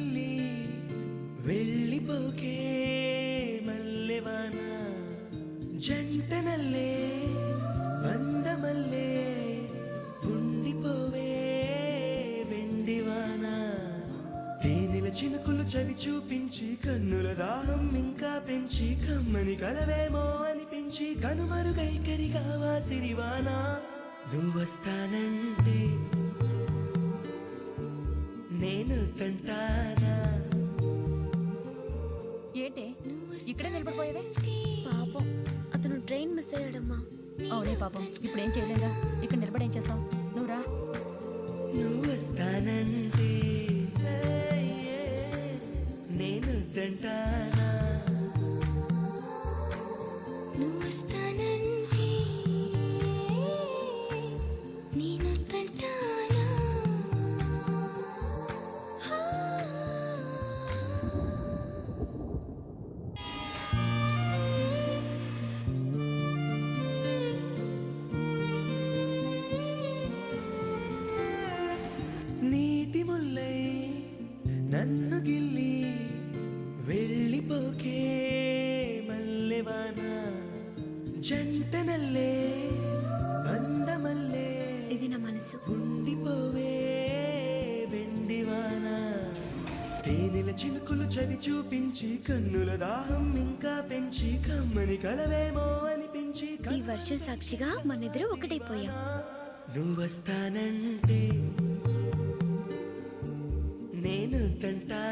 గిల్లి వెళ్ళిపోకే మల్లెవాన జంటనల్లే అందమల్లే ఉండిపోవే వెండివాన తేనెల చినుకులు చవి చూపించి కన్నుల దాహం ఇంకా పెంచి కమ్మని కలవేమో అనిపించి కనుమరుగైకరిగావా సిరివానా నువ్వొస్తానంటే నేను తంటానా ఏంటే ఇక్కడే నిలబడిపోయావే? పాపం అతను ట్రైన్ మిస్ అయ్యాడమ్మా. అవునే పాపం, ఇప్పుడేం చేయలేదా? ఇక్కడ నిలబడి ఏం చేస్తావు? నువ్వు రా. నువ్వొస్తానంటే నేను తంటానా నువ్వొస్తానంటే నేను తంటానా. నీటి ముల్లై నన్ను గిల్లి వెళ్ళిపోకే మల్లెవాన జంటనల్లే అందమల్లే ఇది నా మనసు. ఉండిపోవే వెండివాన తేనెల చినుకులు చవి చూపించి కన్నుల దాహం ఇంకా పెంచి కమ్మని కలవేమో అనిపించి ఈ వర్షం సాక్షిగా మనిద్దరం ఒకటైపోయాం. నువ్వొస్తానంటే నేను తంటా